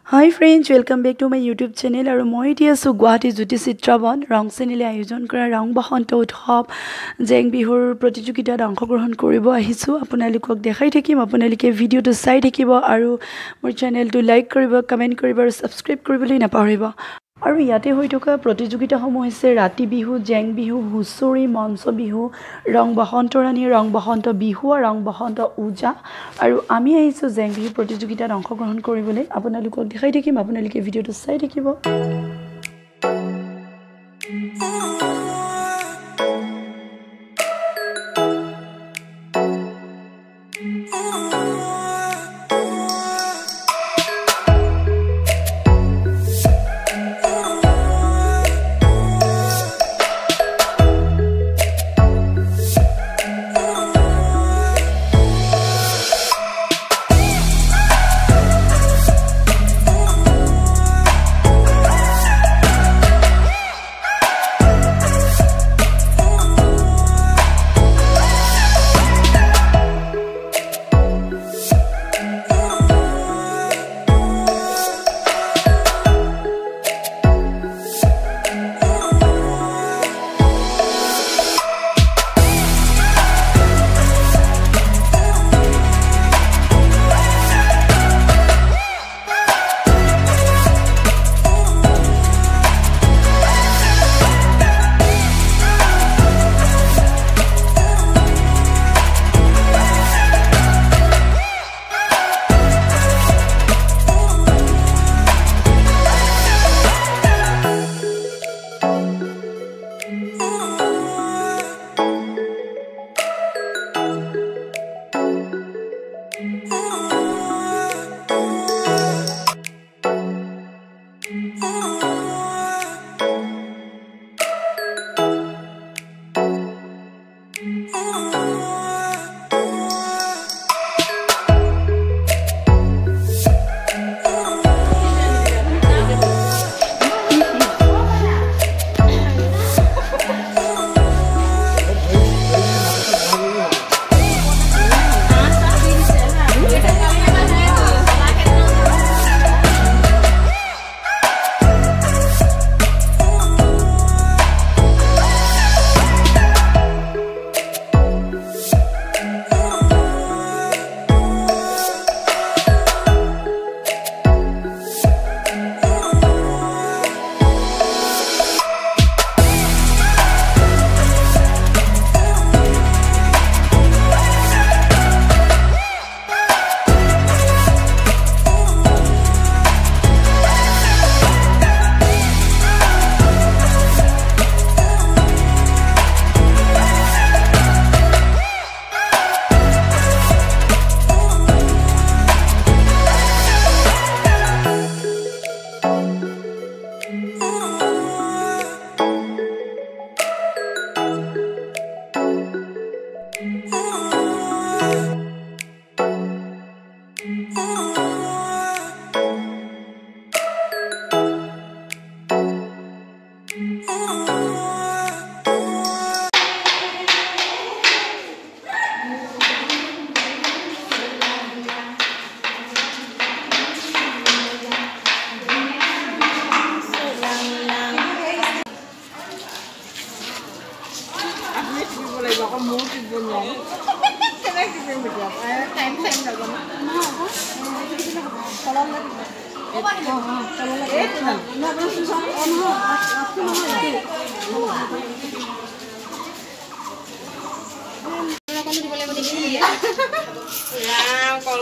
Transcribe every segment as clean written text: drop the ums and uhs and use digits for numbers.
Hi friends, welcome back to my YouTube channel. Aru moi etia asu Guwahati Jyoti Chitraban rang channel ayojon kora rang bahanta uthab jeng bihur protijogita অংশগ্ৰহণ কৰিব আহিছো আপোনালোকক দেখাই থাকিম আপোনালোকে ভিডিওটো চাই থাকিব আৰু মোৰ চেনেলটো লাইক কৰিব কমেন্ট কৰিব আৰু সাবস্ক্ৰাইব কৰিবলৈ নাপাহৰিব আৰু ইয়াতে হৈ থকা প্ৰতিযোগিতাসমূহ হৈছে ৰাতি বিহু জেং বিহু হুচৰি মঞ্চ বিহু ৰং বসন্তৰাণী ৰং বসন্ত বিহু আৰু ৰং বসন্ত উজা আৰু আমি আহিছো জেং বিহু প্ৰতিযোগিতাত অংশগ্ৰহণ কৰিবলৈ আপোনালোকক দেখাই থাকিম আপোনালোকে ভিডিওটো চাই থাকিব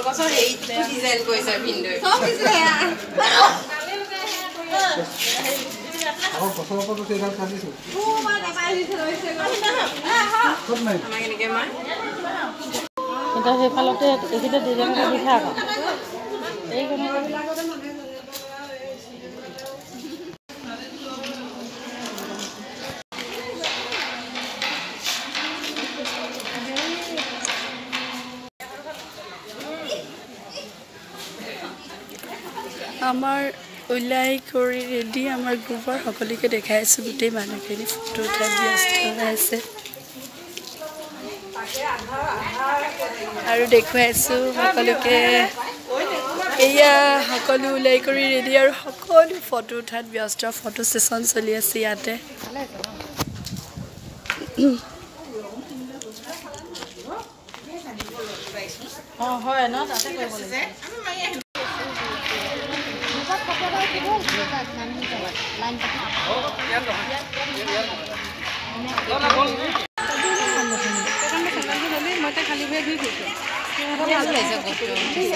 কলগছৰ হেৰিত ডিজাইন কৰিছে ভিন্দই সব কিছু হেয়া আকৌ গছৰ ওপৰত এইডাল কাটিছো মই দাবাই দিছে লৈছে ক'ত নাই আমাৰ কেনেকৈ মাৰ এটা সেইফালতে এইকেইটা ডিজাইন এটা দিছে আকৌ এইখিনি আমাৰ ওলাই কৰি ৰেডি আমাৰ গ্ৰুপৰ সকলোকে দেখাই আছোঁ গোটেই মানুহখিনি ফটো উঠাই ব্যস্ত হৈ আছে আৰু দেখুৱাই আছোঁ সকলোকে এয়া সকলো ওলাই কৰি ৰেডি আৰু সকলো ফটো উঠাত ব্যস্ত ফটো ছেশ্যন চলি আছে ইয়াতে হয় ন তাতে কৰিব লাগে খালি ভৰি ঘূৰি ফুৰিছে ভাল লাগিছে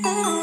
Oh